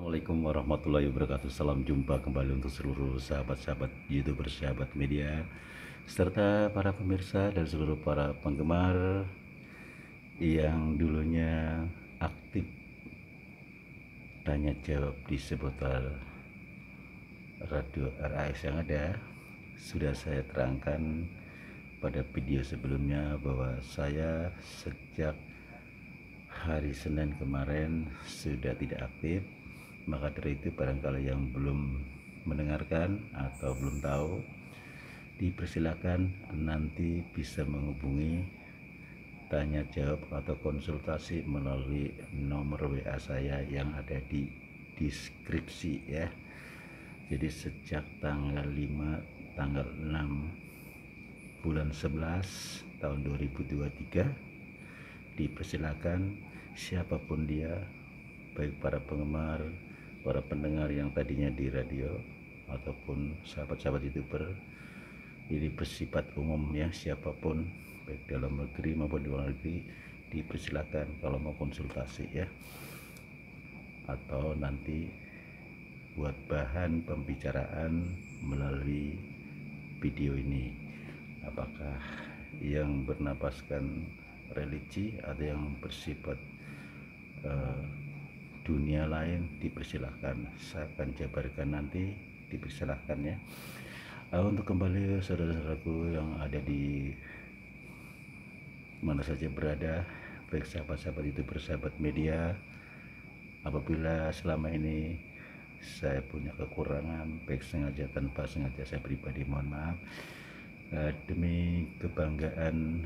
Assalamualaikum warahmatullahi wabarakatuh. Salam jumpa kembali untuk seluruh sahabat-sahabat YouTuber, sahabat media, serta para pemirsa dan seluruh para penggemar yang dulunya aktif tanya jawab di seputar radio RAS yang ada. Sudah saya terangkan pada video sebelumnya bahwa saya sejak hari Senin kemarin sudah tidak aktif. Maka dari itu barangkali yang belum mendengarkan atau belum tahu, dipersilakan nanti bisa menghubungi tanya jawab atau konsultasi melalui nomor WA saya yang ada di deskripsi ya. Jadi sejak tanggal 5, tanggal 6 bulan 11 tahun 2023 dipersilakan siapapun dia, baik para penggemar, para pendengar yang tadinya di radio ataupun sahabat-sahabat YouTuber, ini bersifat umum ya, siapapun baik dalam negeri maupun di luar negeri dipersilakan kalau mau konsultasi ya, atau nanti buat bahan pembicaraan melalui video ini, apakah yang bernapaskan religi atau yang bersifat dunia lain, dipersilahkan. Saya akan jabarkan nanti, dipersilahkan ya. Untuk kembali saudara-saudaraku yang ada di mana saja berada, baik sahabat-sahabat itu bersahabat media, apabila selama ini saya punya kekurangan, baik sengaja tanpa sengaja, saya pribadi mohon maaf. Demi kebanggaan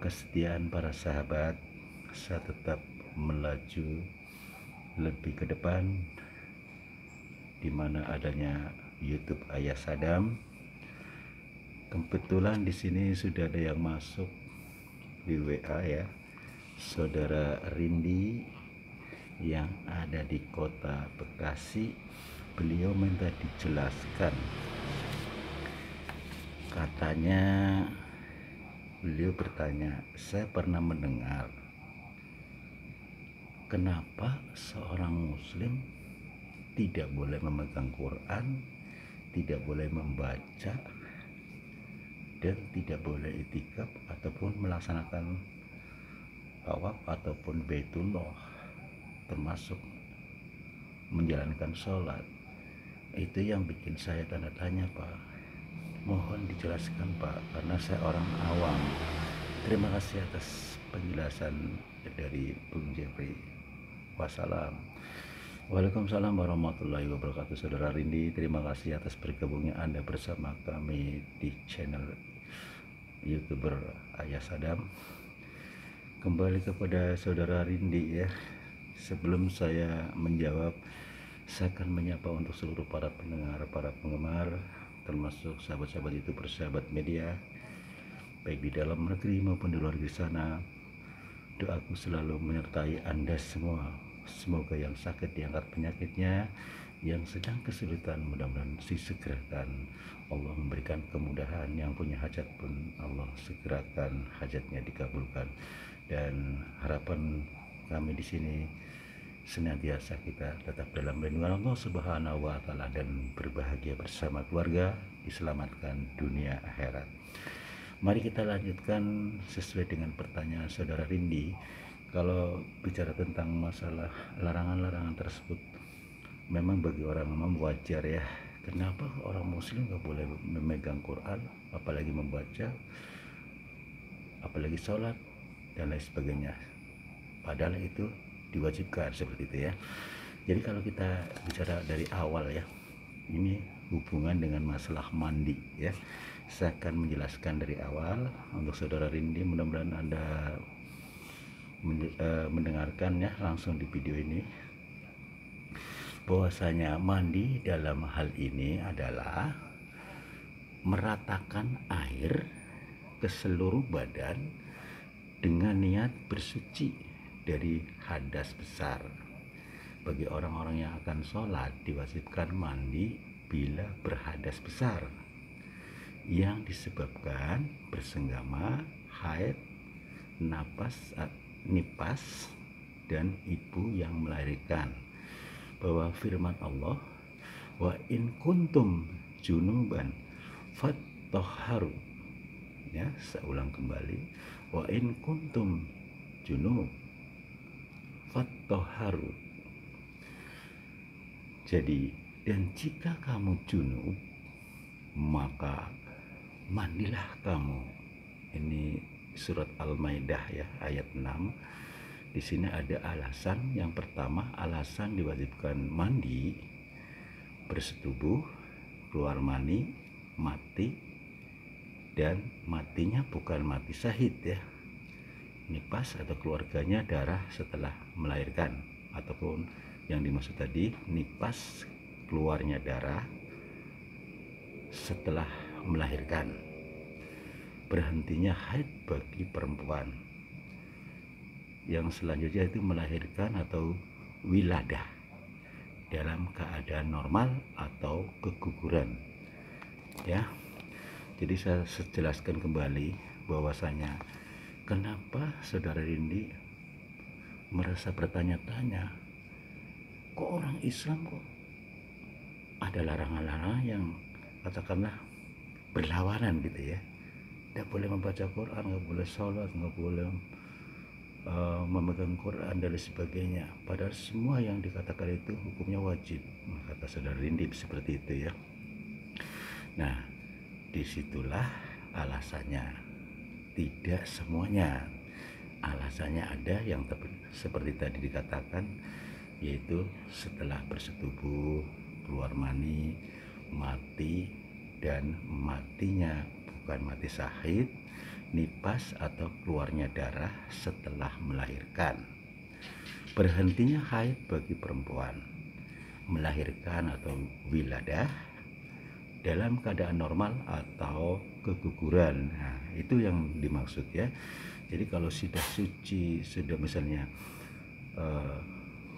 kesetiaan para sahabat, saya tetap melaju lebih ke depan, di mana adanya YouTube Ayah Sadam. Kebetulan di sini sudah ada yang masuk di WA ya, saudara Rindi yang ada di kota Bekasi. Beliau minta dijelaskan, katanya beliau bertanya, saya pernah mendengar kenapa seorang muslim tidak boleh memegang Quran, tidak boleh membaca, dan tidak boleh itikaf ataupun melaksanakan tawaf ataupun baitullah, termasuk menjalankan sholat. Itu yang bikin saya tanda tanya, Pak. Mohon dijelaskan, Pak, karena saya orang awam. Terima kasih atas penjelasan dari Bung Jeffrey. Wassalam. Waalaikumsalam warahmatullahi wabarakatuh. Saudara Rindi, terima kasih atas bergabungnya Anda bersama kami di channel YouTuber Ayah Sadam. Kembali kepada saudara Rindi ya. Sebelum saya menjawab, saya akan menyapa untuk seluruh para pendengar, para penggemar, termasuk sahabat-sahabat itu bersahabat media, baik di dalam negeri maupun di luar negeri sana. Doaku selalu menyertai Anda semua. Semoga yang sakit diangkat penyakitnya, yang sedang kesulitan mudah-mudahan disegerakan. Allah memberikan kemudahan, yang punya hajat pun Allah segerakan hajatnya dikabulkan. Dan harapan kami di sini senantiasa kita tetap dalam lindungan Allah Subhanahu wa Ta'ala dan berbahagia bersama keluarga, diselamatkan dunia akhirat. Mari kita lanjutkan sesuai dengan pertanyaan saudara Rindi. Kalau bicara tentang masalah larangan-larangan tersebut, memang bagi orang Islam wajar ya. Kenapa orang muslim gak boleh memegang Quran, apalagi membaca, apalagi sholat dan lain sebagainya, padahal itu diwajibkan seperti itu ya. Jadi kalau kita bicara dari awal ya, ini hubungan dengan masalah mandi ya. Saya akan menjelaskan dari awal untuk saudara Rindi, mudah-mudahan Anda mendengarkan ya langsung di video ini, bahwasanya mandi dalam hal ini adalah meratakan air ke seluruh badan dengan niat bersuci dari hadas besar. Bagi orang-orang yang akan sholat diwajibkan mandi bila berhadas besar yang disebabkan bersenggama, haid, nipas, dan ibu yang melahirkan. bahwa firman Allah, wa in kuntum junuban fattahharu. Ya, saya ulang kembali, wa in kuntum junub fattahharu. Jadi, dan jika kamu junub, maka mandilah kamu. Ini surat Al-Maidah ya, ayat 6. Di sini ada alasan. Yang pertama, alasan diwajibkan mandi, bersetubuh, keluar mani, mati, dan matinya bukan mati syahid ya, nifas atau keluarganya darah setelah melahirkan, ataupun yang dimaksud tadi nifas keluarnya darah setelah melahirkan. Berhentinya haid bagi perempuan. Yang selanjutnya itu melahirkan atau wiladah dalam keadaan normal atau keguguran ya. Jadi saya jelaskan kembali bahwasanya kenapa saudara Rindi merasa bertanya-tanya, kok orang Islam kok ada larangan-larangan yang katakanlah berlawanan gitu ya. Tidak boleh membaca Quran, nggak boleh sholat, nggak boleh memegang Quran dan sebagainya. Padahal semua yang dikatakan itu hukumnya wajib, kata saudara Rindi seperti itu ya. Nah, disitulah alasannya. Tidak semuanya. Alasannya ada yang seperti tadi dikatakan, yaitu setelah bersetubuh, keluar mani, mati, dan matinya bukan mati syahid, nifas atau keluarnya darah setelah melahirkan. Berhentinya haid bagi perempuan, melahirkan atau wiladah dalam keadaan normal atau keguguran. Nah, itu yang dimaksud ya. Jadi kalau sudah suci, sudah misalnya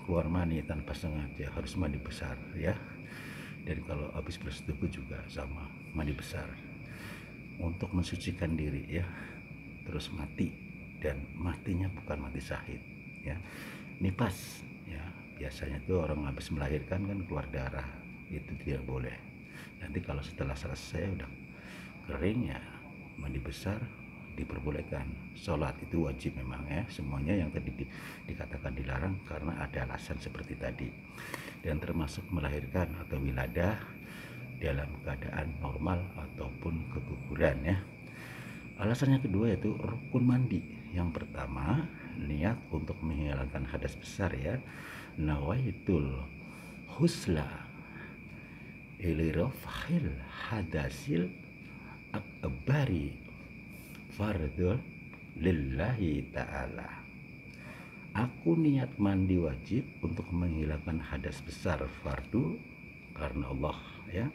keluar mani tanpa sengaja, harus mandi besar ya. Dan kalau habis bersetubuh juga sama, mandi besar untuk mensucikan diri ya. Terus mati, dan matinya bukan mati syahid ya. Nifas ya, biasanya itu orang habis melahirkan kan keluar darah, itu tidak boleh. Nanti kalau setelah selesai udah kering ya, mandi besar diperbolehkan. Sholat itu wajib memang ya, semuanya yang tadi dikatakan dilarang karena ada alasan seperti tadi. Dan termasuk melahirkan atau wiladah dalam keadaan normal ataupun keguguran ya. Alasan yang kedua yaitu rukun mandi. Yang pertama, niat untuk menghilangkan hadas besar ya. Nawaitul husla ilirofahil hadasil akbari fardul lillahi ta'ala. Aku niat mandi wajib untuk menghilangkan hadas besar fardu karena Allah ya.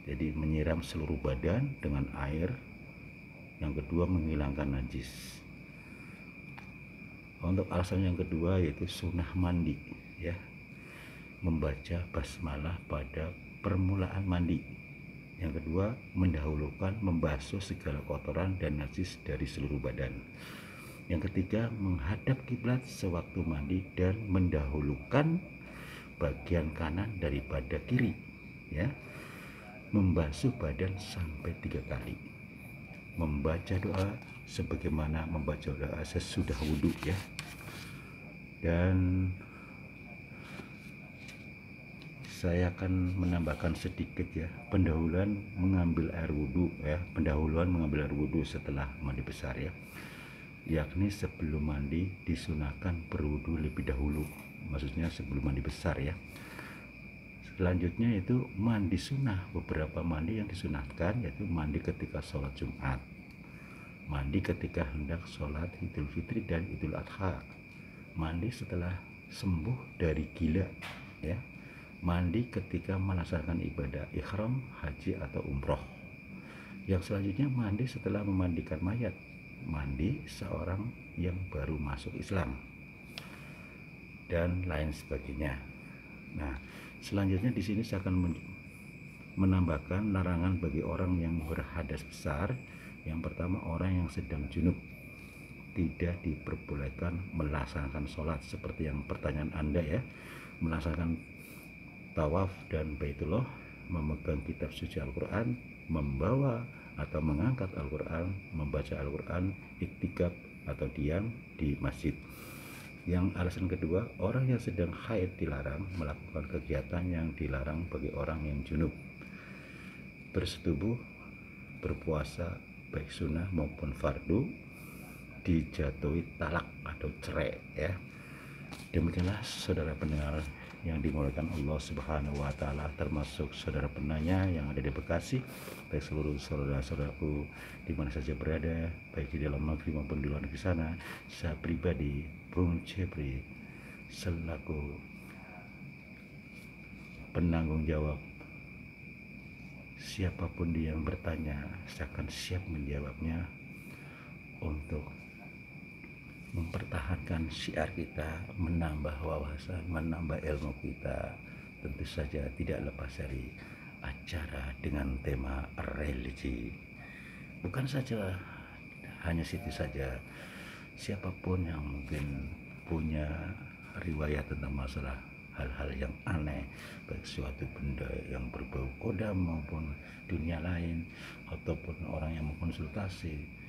Jadi menyiram seluruh badan dengan air. Yang kedua, menghilangkan najis. Untuk alasan yang kedua yaitu sunnah mandi ya, membaca basmalah pada permulaan mandi. Yang kedua, mendahulukan membasuh segala kotoran dan najis dari seluruh badan. Yang ketiga, menghadap kiblat sewaktu mandi dan mendahulukan bagian kanan daripada kiri ya. Membasuh badan sampai 3 kali. Membaca doa sebagaimana membaca doa sesudah wudhu ya. Dan saya akan menambahkan sedikit ya, pendahuluan mengambil air wudhu ya, pendahuluan mengambil air wudhu setelah mandi besar ya, yakni sebelum mandi disunahkan berwudhu lebih dahulu, maksudnya sebelum mandi besar ya. Selanjutnya itu mandi sunnah. Beberapa mandi yang disunahkan yaitu mandi ketika sholat Jumat, mandi ketika hendak sholat Idul Fitri dan Idul Adha, mandi setelah sembuh dari gila ya, mandi ketika melaksanakan ibadah ihram, haji atau umroh. Yang selanjutnya mandi setelah memandikan mayat, mandi seorang yang baru masuk Islam, dan lain sebagainya. Nah, selanjutnya di sini saya akan menambahkan larangan bagi orang yang berhadas besar. Yang pertama, orang yang sedang junub tidak diperbolehkan melaksanakan sholat seperti yang pertanyaan Anda ya, melaksanakan tawaf dan Baitullah, memegang kitab suci Al-Quran, membawa atau mengangkat Al-Quran, membaca Al-Quran, iktikaf atau diam di masjid. Yang alasan kedua, orang yang sedang haid dilarang melakukan kegiatan yang dilarang bagi orang yang junub, bersetubuh, berpuasa baik sunnah maupun fardu, dijatuhi talak atau cerai ya. Demikianlah saudara pendengar yang dimuliakan Allah Subhanahu wa taala, termasuk saudara penanya yang ada di Bekasi, baik seluruh saudara-saudaraku di mana saja berada, baik di dalam negeri maupun di luar negeri sana. Saya pribadi, Bung Jepri, selaku penanggung jawab, siapapun dia yang bertanya, saya akan siap menjawabnya untuk mempertahankan syiar kita, menambah wawasan, menambah ilmu kita. Tentu saja tidak lepas dari acara dengan tema religi. Bukan saja hanya situ saja, siapapun yang mungkin punya riwayat tentang masalah hal-hal yang aneh, baik suatu benda yang berbau kodam maupun dunia lain, ataupun orang yang mengkonsultasi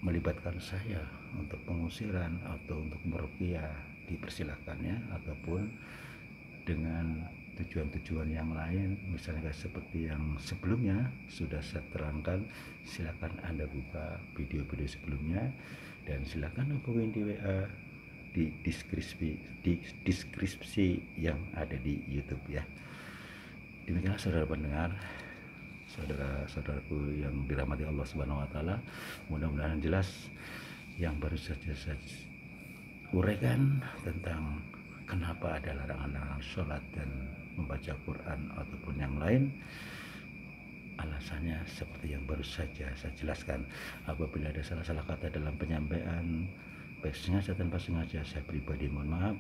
melibatkan saya untuk pengusiran atau untuk meruqyah, dipersilakannya, ataupun dengan tujuan-tujuan yang lain, misalnya seperti yang sebelumnya sudah saya terangkan. Silakan Anda buka video-video sebelumnya dan silakan hubungi di WA di deskripsi yang ada di YouTube ya. Demikianlah saudara pendengar, saudara-saudaraku yang dirahmati Allah Subhanahu wa taala, mudah-mudahan jelas yang baru saja saya uraikan tentang kenapa ada larangan-larangan sholat dan membaca Quran ataupun yang lain. Alasannya seperti yang baru saja saya jelaskan. Apabila ada salah-salah kata dalam penyampaian, baik sengaja tanpa sengaja, saya pribadi mohon maaf.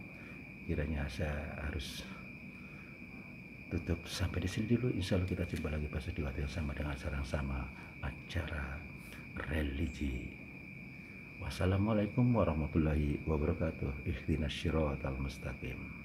Kiranya saya harus tutup sampai di sini dulu. Insya Allah kita jumpa lagi pada waktu yang sama dengan acara yang sama, acara religi. Wassalamualaikum warahmatullahi wabarakatuh. Ihdinas syiratal mustaqim.